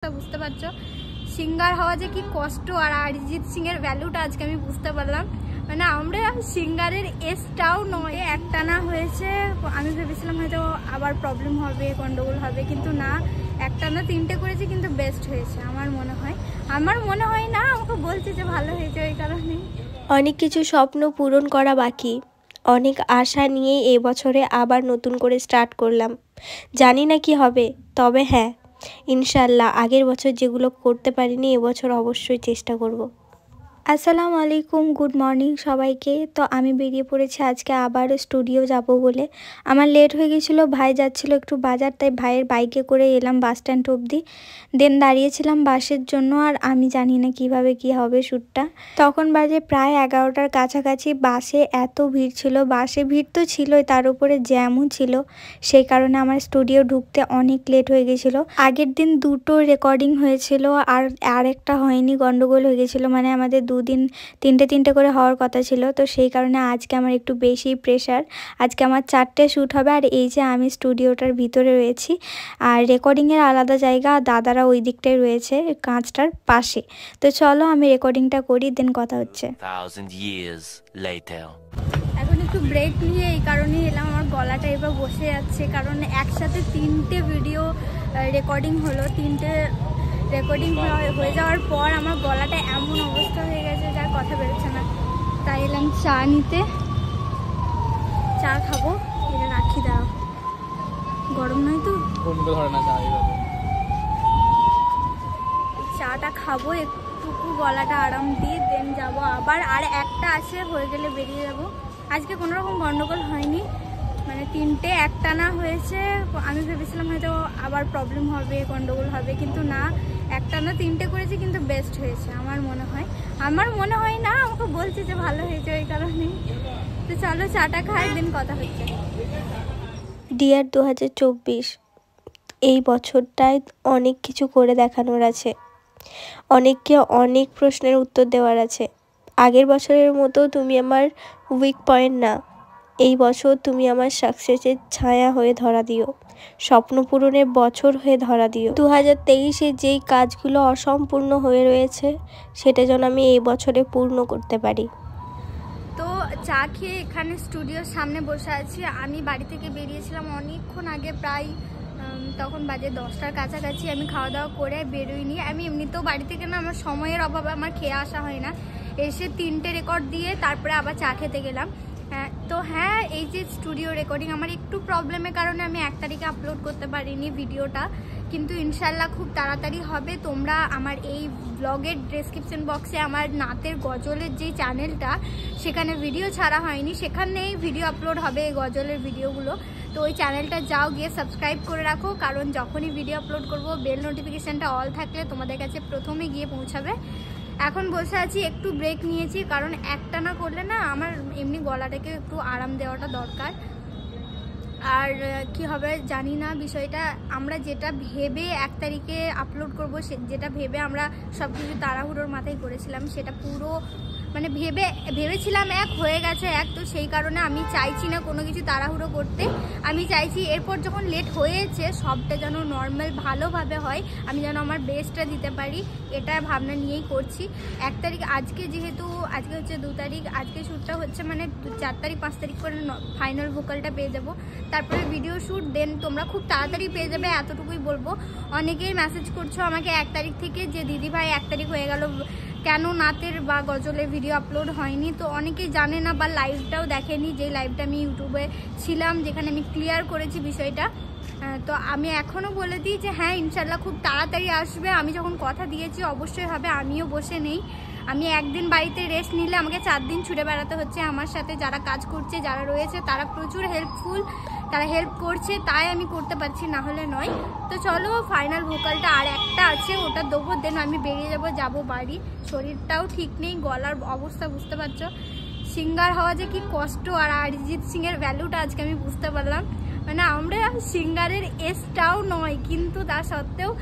বুঝতে পারছো সিঙ্গার হওয়া যে কি কষ্ট আর অরিজিৎ সিং এর ভ্যালুটা আজকে আমি বুঝতে পারলাম। মানে আমরা সিঙ্গারের এজটাও নয়, একটানা হয়েছে। আমি ভেবেছিলাম হয়তো আবার প্রবলেম হবে, গন্ডগোল হবে, কিন্তু না, একটানা 3টে করেছি, কিন্তু বেস্ট হয়েছে আমার মনে হয় না, আমাকে বলছে যে ভালো হয়েছে, ওই কারণে। অনেক কিছু স্বপ্ন পূরণ করা বাকি, অনেক আশা নিয়েই এবছরে আবার নতুন করে স্টার্ট করলাম। জানি না কি হবে, তবে হ্যাঁ, ইনশাল্লাহ আগের বছর যেগুলো করতে পারিনি এবছর অবশ্যই চেষ্টা করব। আসসালামু আলাইকুম, গুড মর্নিং সবাইকে। তো আমি বেরিয়ে পড়েছি আজকে আবার স্টুডিও যাব বলে। আমার লেট হয়ে গেছিলো, ভাই যাচ্ছিলো একটু বাজার, তাই ভাইয়ের বাইকে করে এলাম বাস স্ট্যান্ড অবধি। দেন দাঁড়িয়েছিলাম বাসের জন্য, আর আমি জানি না কিভাবে কি হবে শ্যুটটা। তখন বাজে প্রায় 11টার কাছাকাছি। বাসে এত ভিড় ছিল, বাসে ভিড় তো ছিলই, তার উপরে জ্যামও ছিল, সেই কারণে আমার স্টুডিও ঢুকতে অনেক লেট হয়ে গেছিলো। আগের দিন 2টো রেকর্ডিং হয়েছিল, আর একটা হয়নি, গন্ডগোল হয়ে গেছিলো। মানে আমাদের 2 দিন 3টে করে হওয়ার কথা ছিল, তো সেই কারণে আজকে আমার একটু বেশি প্রেশার। আজকে আমার 4টে শ্যুট হবে, আর এই যে আমি স্টুডিওটার ভিতরে রয়েছি, আর রেকর্ডিংয়ের আলাদা জায়গা, দাদারা ওই দিকটায় রয়েছে কাঁচটার পাশে। তো চলো আমি রেকর্ডিংটা করি, দেন কথা হচ্ছে। এখন একটু ব্রেক নিয়ে এই কারণেই এলাম, আমার গলাটা এবার বসে যাচ্ছে, কারণ একসাথে 3টে ভিডিও রেকর্ডিং হলো। 3টে রেকর্ডিং হয়ে যাওয়ার পর আমার গলাটা এমন অবস্থা হয়ে গেছে যার কথা বেরোচ্ছে না। তাই এলাম চা নিতে, চা খাবো। এটা রাখি, দাও, গরম নয় তো, চাটা খাবো, একটুকু গলাটা আরাম দিয়ে দেন যাবো আবার। আর একটা আছে, হয়ে গেলে বেরিয়ে যাব। আজকে কোনো রকম গন্ডগোল হয়নি, মানে 3টে একটানা হয়েছে। আমি ভেবেছিলাম হয়তো আবার প্রবলেম হবে, গন্ডগোল হবে, কিন্তু না, একটানা 3টে করেছি, কিন্তু বেস্ট হয়েছে আমার মনে হয় না, আমাকে বলছে যে ভালো হয়েছে, ওই কারণে। তো চলো চাটা খাই, দিন কথা হচ্ছে। ডিয়ার 2024, এই বছরটায় অনেক কিছু করে দেখানোর আছে, অনেককে অনেক প্রশ্নের উত্তর দেওয়ার আছে। আগের বছরের মতো তুমি আমার উইক পয়েন্ট না, এই বছর তুমি আমার সাকসেসের ছায়া হয়ে ধরা দিও, স্বপ্ন পূরণের বছর হয়ে ধরা দিও। 2023-এ যেই কাজগুলো অসম্পূর্ণ হয়ে রয়েছে, সেটা যেন আমি এই বছরে পূর্ণ করতে পারি। তো চা খেয়ে এখানে স্টুডিওর সামনে বসে আছি। আমি বাড়ি থেকে বেরিয়েছিলাম অনেকক্ষণ আগে, প্রায় তখন বাজে 10টার কাছাকাছি। আমি খাওয়া দাওয়া করে বেরোইনি। আমি এমনিতেও বাড়ি থেকে না, আমার সময়ের অভাবে আমার খেয়ে আসা হয় না। এসে 3টে রেকর্ড দিয়ে তারপরে আবার চা খেতে গেলাম। তো হ্যাঁ, এই যে স্টুডিও রেকর্ডিং, আমার একটু প্রবলেমের কারণে আমি 1 তারিখে আপলোড করতে পারিনি ভিডিওটা, কিন্তু ইনশাল্লাহ খুব তাড়াতাড়ি হবে। তোমরা আমার এই ব্লগের ডেসক্রিপশন বক্সে আমার নাতের গজলের যে চ্যানেলটা, সেখানে ভিডিও ছাড়া হয়নি, সেখানেই ভিডিও আপলোড হবে এই গজলের ভিডিওগুলো। তো ওই চ্যানেলটা যাও, গিয়ে সাবস্ক্রাইব করে রাখো, কারণ যখনই ভিডিও আপলোড করব বেল নোটিফিকেশানটা অল থাকলে তোমাদের কাছে প্রথমে গিয়ে পৌঁছাবে। এখন বসে আছি, একটু ব্রেক নিয়েছি, কারণ একটানা করলে না আমার এমনি গলাটাকে একটু আরাম দেওয়াটা দরকার। আর কি হবে জানি না বিষয়টা, আমরা যেটা ভেবে 1 তারিখে আপলোড করব, যেটা ভেবে আমরা সব কিছু তাড়াহুড়োর মাথায় করেছিলাম, সেটা পুরো মানে ভেবেছিলাম এক, হয়ে গেছে এক। তো সেই কারণে আমি চাইছি না কোনো কিছু তাড়াহুড়ো করতে। আমি চাইছি এরপর যখন লেট হয়েছে, সবটা যেন নর্মাল ভালোভাবে হয়, আমি যেন আমার বেস্টটা দিতে পারি, এটা ভাবনা নিয়েই করছি। 1 তারিখ আজকে, যেহেতু আজকে হচ্ছে 2 তারিখ, আজকে শ্যুটটা হচ্ছে, মানে 4 তারিখ 5 তারিখ করে ফাইনাল ভোকালটা পেয়ে যাব, তারপরে ভিডিও শ্যুট, দেন তোমরা খুব তাড়াতাড়ি পেয়ে যাবে, এতটুকুই বলবো। অনেকেই মেসেজ করছো আমাকে 1 তারিখ থেকে, যে দিদি ভাই 1 তারিখ হয়ে গেল, কেন নাতের বা গজলের ভিডিও আপলোড হয়নি। তো অনেকেই জানে না বা লাইভটাও দেখেনি, যে লাইভটা আমি ইউটিউবে ছিলাম, যেখানে আমি ক্লিয়ার করেছি বিষয়টা। তো আমি এখনও বলে দিই যে হ্যাঁ, ইনশাল্লাহ খুব তাড়াতাড়ি আসবে। আমি যখন কথা দিয়েছি অবশ্যই হবে, আমিও বসে নেই। আমি একদিন বাড়িতে রেস্ট নিলে আমাকে 4 দিন ছুটে বেড়াতে হচ্ছে। আমার সাথে যারা কাজ করছে, যারা রয়েছে, তারা প্রচুর হেল্পফুল, তারা হেল্প করছে, তাই আমি করতে পারছি, না হলে নয়। তো চলো, ফাইনাল ভোকালটা আর একটা আছে, ওটা দেবো, দেন আমি বেরিয়ে যাব বাড়ি। শরীরটাও ঠিক নেই, গলার অবস্থা বুঝতে পারছো। সিঙ্গার হওয়া যে কি কষ্ট আর অরিজিৎ সিং এর ভ্যালুটা আজকে আমি বুঝতে পারলাম। মানে আমরা সিঙ্গারের এজটাও নয়, কিন্তু তা সত্ত্বেও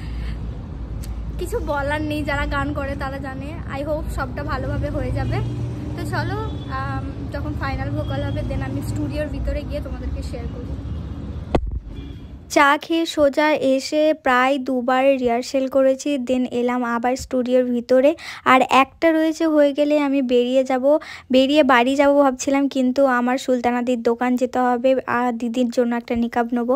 কিছু বলার নেই, যারা গান করে তারা জানে। আই হোপ সবটা ভালোভাবে হয়ে যাবে। তো চলো, যখন ফাইনাল ভোকাল হবে, দেন আমি স্টুডিওর ভিতরে গিয়ে তোমাদেরকে শেয়ার করব। চা খেয়ে সোজা এসে প্রায় 2বার রিহার্সেল করেছি, দেন এলাম আবার স্টুডিওর ভিতরে। আর একটা রয়েছে, হয়ে গেলে আমি বেরিয়ে বাড়ি যাব ভাবছিলাম, কিন্তু আমার সুলতানাদির দোকান যেতে হবে আর দিদির জন্য একটা নিকাব নেবো।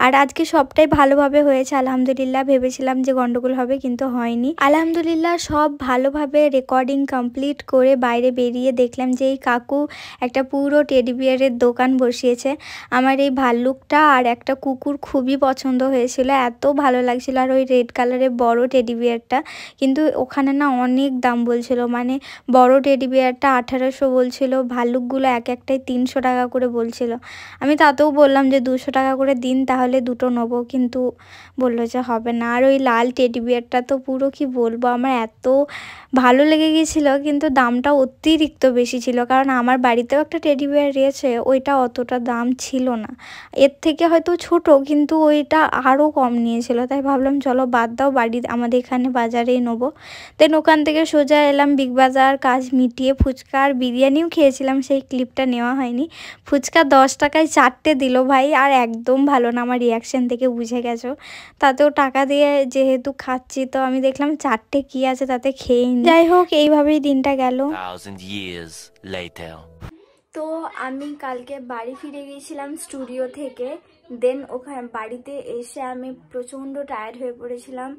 আর আজকে সবটাই ভালোভাবে হয়েছে আলহামদুলিল্লাহ। ভেবেছিলাম যে গন্ডগোল হবে, কিন্তু হয়নি আলহামদুলিল্লাহ। সব ভালোভাবে রেকর্ডিং কমপ্লিট করে বাইরে বেরিয়ে দেখলাম যে এই কাকু একটা পুরো টেডি বিয়ারের দোকান বসিয়েছে। আমার এই ভাল্লুকটা আর একটা কুকুর খুবই পছন্দ হয়েছিল, এত ভালো লাগছিল। আর ওই রেড কালারের বড় টেডি বিয়ারটা, কিন্তু ওখানে না অনেক দাম বলছিল, মানে বড় টেডি বিয়ারটা 1800 বলছিল, ভাল্লুকগুলো এক একটাই 300 টাকা করে বলছিল। আমি তাতেও বললাম যে 200 টাকা করে দিন, তাহলে দুটো নেবো, কিন্তু বললো যে হবে না। আর ওই লাল টেডি বিয়ারটা তো পুরো কি বলবো, আমার এত ভালো লেগে গেছিলো, কিন্তু দামটা অতিরিক্ত বেশি ছিল, কারণ আমার বাড়িতেও একটা টেডি বিয়ার রয়েছে, ওইটা অতটা দাম ছিল না, এর থেকে হয়তো ছোট, কিন্তু ওইটা আরও কম নিয়েছিল। তাই ভাবলাম চলো বাদ দাও, আমাদের এখানে বাজারেই নেবো। দেন ওখান থেকে সোজা এলাম বিগ বাজার, কাজ মিটিয়ে ফুচকা আর বিরিয়ানিও খেয়েছিলাম, সেই ক্লিপটা নেওয়া হয়নি। ফুচকা 10 টাকায় 4টে দিল ভাই, আর একদম ভালো না, আমার রিয়াকশান থেকে বুঝে গেছো। তাতেও টাকা দিয়ে যেহেতু খাচ্ছি, তো আমি দেখলাম 4টে কি আছে তাতে খেয়েই নি। যাই হোক, এইভাবেই দিনটা গেল। তো আমি কালকে বাড়ি ফিরে গিয়েছিলাম স্টুডিও থেকে, দেন ওখানে বাড়িতে এসে আমি প্রচণ্ড টায়ার্ড হয়ে পড়েছিলাম,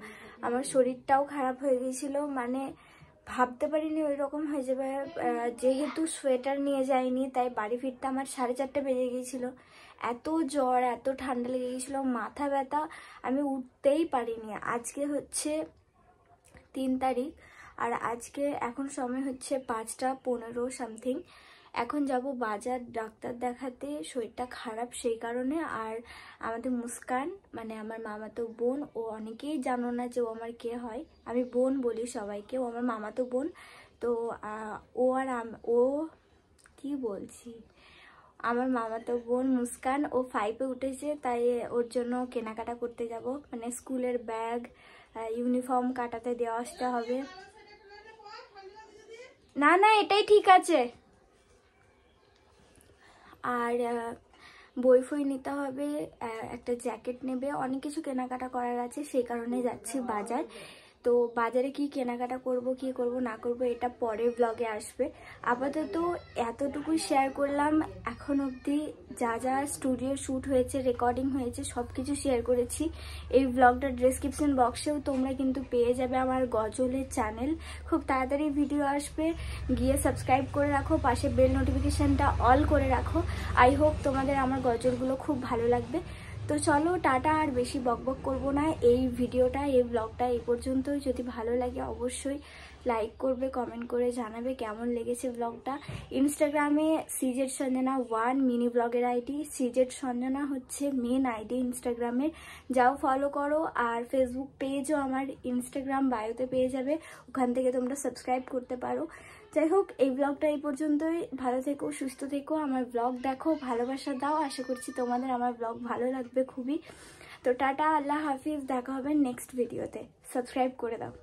আমার শরীরটাও খারাপ হয়ে গিয়েছিল, মানে ভাবতে পারিনি ওই রকম হয়ে যাবে। যেহেতু সোয়েটার নিয়ে যাইনি, তাই বাড়ি ফিরতে আমার 4:30 বেজে গিয়েছিল। এত জ্বর, এত ঠান্ডা লেগে গিয়েছিলো, মাথা ব্যথা, আমি উঠতেই পারিনি। আজকে হচ্ছে 3 তারিখ, আর আজকে এখন সময় হচ্ছে 5টা 15 সামথিং। এখন যাব বাজার ডাক্তার দেখাতে, শরীরটা খারাপ সেই কারণে। আর আমাদের মুস্কান, মানে আমার মামাতো বোন, ও অনেকেই জানো না যে ও আমার কে হয়, আমি বোন বলি সবাইকে, ও আমার মামাতো বোন। তো ও কি বলছি, আমার মামাতো বোন মুস্কান, ও 5-এ উঠেছে, তাই ওর জন্য কেনাকাটা করতে যাব, মানে স্কুলের ব্যাগ, ইউনিফর্ম কাটাতে দেওয়া আসতে হবে। না না, এটাই ঠিক আছে। আর বই ফই নিতে হবে, একটা জ্যাকেট নেবে, অনেক কিছু কেনাকাটা করার আছে, সেই কারণে যাচ্ছি বাজার। তো বাজারে কি কেনাকাটা করব, কি করব না করব, এটা পরের ব্লগে আসবে। আপাতত এতটুকুই শেয়ার করলাম। এখন অবধি যা যা স্টুডিও শ্যুট হয়েছে, রেকর্ডিং হয়েছে, সব কিছু শেয়ার করেছি। এই ব্লগটার ডেসক্রিপশন বক্সেও তোমরা কিন্তু পেয়ে যাবে আমার গজলের চ্যানেল, খুব তাড়াতাড়ি ভিডিও আসবে, গিয়ে সাবস্ক্রাইব করে রাখো, পাশে বেল নোটিফিকেশানটা অল করে রাখো। আই হোপ তোমাদের আমার গজলগুলো খুব ভালো লাগবে। তো চলো টাটা, আর বেশি বকবক করবো না। এই ব্লগটা এই পর্যন্তই। যদি ভালো লাগে অবশ্যই লাইক করবে, কমেন্ট করে জানাবে কেমন লেগেছে ব্লগটা। ইনস্টাগ্রামে সিজেড সঞ্জনা 1 মিনি ব্লগের আইডি, সিজেড সঞ্জনা হচ্ছে মেন আইডি ইনস্টাগ্রামের, যাও ফলো করো। আর ফেসবুক পেজও আমার ইনস্টাগ্রাম বায়োতে পেয়ে যাবে, ওখান থেকে তোমরা সাবস্ক্রাইব করতে পারো। যাই হোক, এই ব্লগটা এই পর্যন্তই। ভালো থেকো, সুস্থ থেকো, আমার ব্লগ দেখো, ভালোবাসা দাও। আশা করছি তোমাদের আমার ব্লগ ভালো লাগবে খুবই। তো টাটা, আল্লাহ হাফিজ, দেখা হবে নেক্সট ভিডিওতে। সাবস্ক্রাইব করে দাও।